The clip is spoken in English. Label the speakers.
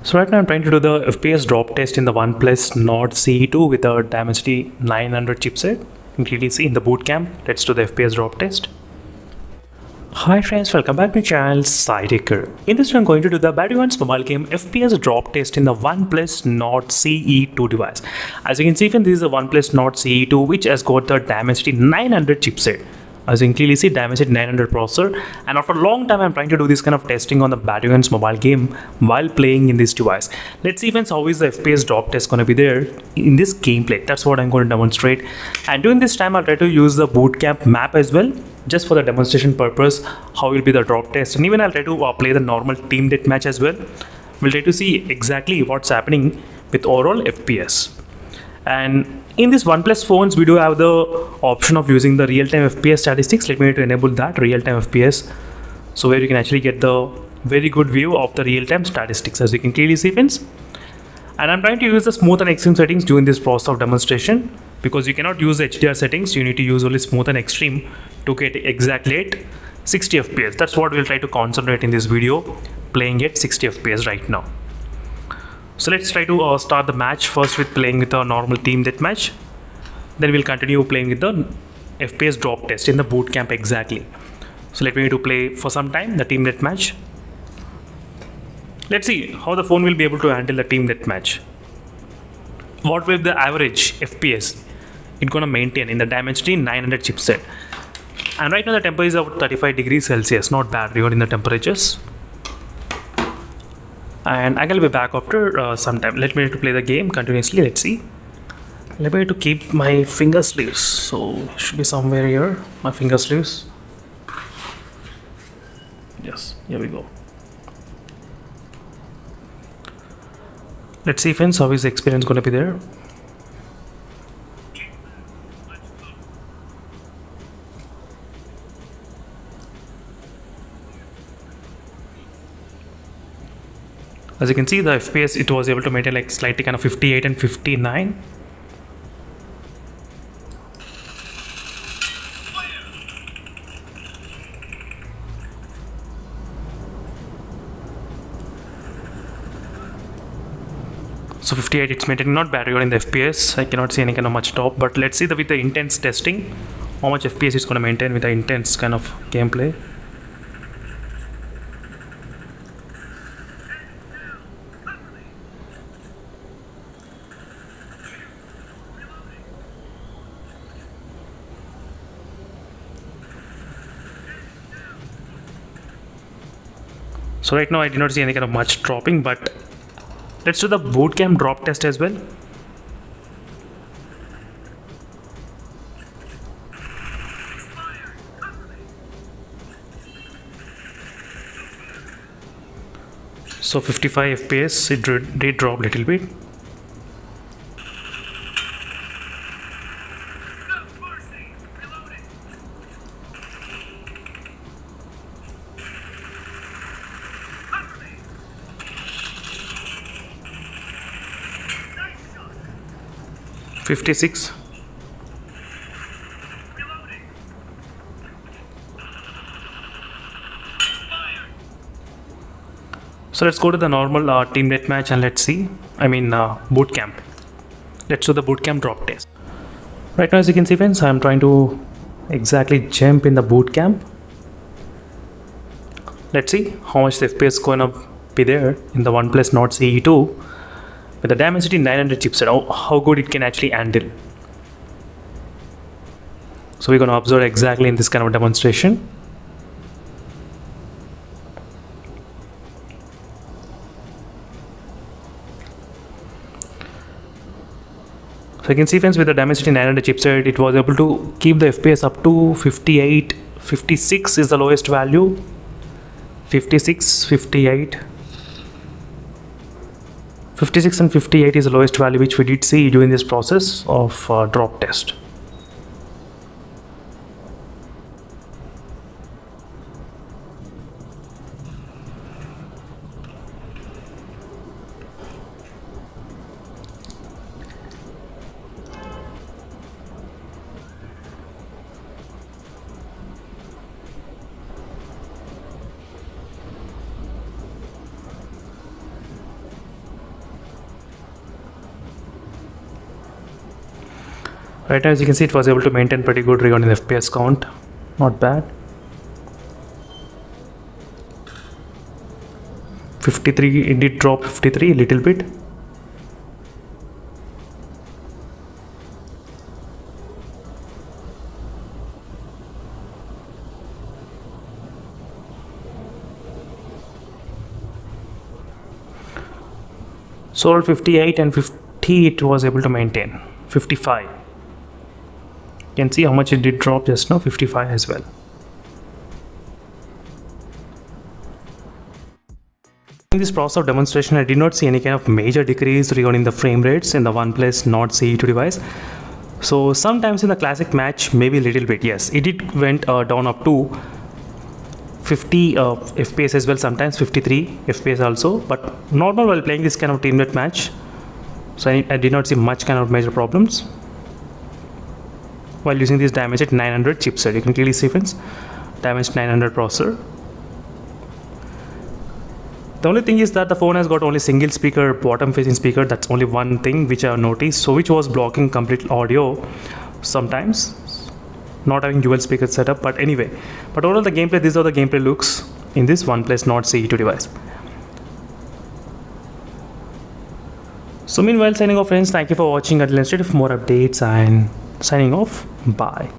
Speaker 1: So right now I'm trying to do the FPS drop test in the OnePlus Nord CE2 with a Dimensity 900 chipset. You can clearly see in the boot camp. Let's do the FPS drop test. Hi friends, welcome back to my channel SciTaker. In this video I'm going to do the Battlegrounds mobile game FPS drop test in the OnePlus Nord CE2 device. As you can see, this is the OnePlus Nord CE2 which has got the Dimensity 900 chipset. As you can clearly see, Dimensity 900 processor, and after a long time I'm trying to do this kind of testing on the Battlegrounds mobile game while playing in this device. Let's see friends, how is the FPS drop test going to be there in this gameplay. That's what I'm going to demonstrate, and during this time I'll try to use the bootcamp map as well, just for the demonstration purpose, how will be the drop test, and even I'll try to play the normal team deathmatch as well. We'll try to see exactly what's happening with overall FPS. And in this OnePlus phones, we do have the option of using the real-time FPS statistics. Let me know to enable that real-time FPS, so where you can actually get the very good view of the real-time statistics, as you can clearly see friends. And I'm trying to use the smooth and extreme settings during this process of demonstration, because you cannot use the HDR settings. You need to use only smooth and extreme to get exactly at 60 FPS. That's what we'll try to concentrate in this video, playing at 60 FPS right now. So let's try to start the match first with playing with a normal team deathmatch. Then we'll continue playing with the FPS drop test in the boot camp exactly. So let me to play for some time the team deathmatch. Let's see how the phone will be able to handle the team deathmatch. What will the average FPS it's gonna maintain in the Dimensity 900 chipset? And right now the temperature is about 35 degrees Celsius, not bad regarding the temperatures. And I'm gonna be back after some time. Let me to play the game continuously. Let's see. Let me to keep my finger sleeves. So should be somewhere here. My finger sleeves. Yes, here we go. Let's see friends, how is the experience gonna be there. As you can see, the FPS it was able to maintain like slightly kind of 58 and 59. So 58 it's maintaining, not bad regarding the FPS. I cannot see any kind of much top, but let's see with the intense testing how much FPS it's going to maintain with the intense kind of gameplay. So right now I did not see any kind of much dropping, but let's do the bootcamp drop test as well. So 55 FPS, it did drop a little bit. $56. So let's go to the normal team deathmatch and let's see. Boot camp. Let's do the boot camp drop test. Right now, as you can see, friends, I'm trying to exactly jump in the boot camp. Let's see how much the FPS is going to be there in the OnePlus Nord CE2 with the Dimensity 900 chipset. How good it can actually handle. So we're going to observe exactly in this kind of demonstration. So you can see friends, with the Dimensity 900 chipset, it was able to keep the FPS up to 58, 56 is the lowest value, 56, 58. 56 and 58 is the lowest value which we did see during this process of drop test. Right now, as you can see, it was able to maintain pretty good regarding the FPS count. Not bad. 53, it did drop 53 a little bit. Sold 58 and 50 it was able to maintain. 55. You can see how much it did drop just now, 55 as well. In this process of demonstration, I did not see any kind of major decrease regarding the frame rates in the OnePlus Nord CE2 device. So sometimes in the classic match, maybe a little bit, yes, it did went down up to 50 FPS as well, sometimes 53 FPS also, but normal while playing this kind of teamlet match. So I did not see much kind of major problems while using this Dimensity 900 chipset. You can clearly see, friends, Dimensity 900 processor. The only thing is that the phone has got only single speaker, bottom facing speaker. That's only one thing which I have noticed, so which was blocking complete audio sometimes, not having dual speaker setup. But anyway, but overall the gameplay, these are the gameplay looks in this OnePlus Nord CE2 device. So meanwhile, signing off, friends. Thank you for watching. Until next time, for more updates, and signing off. Bye.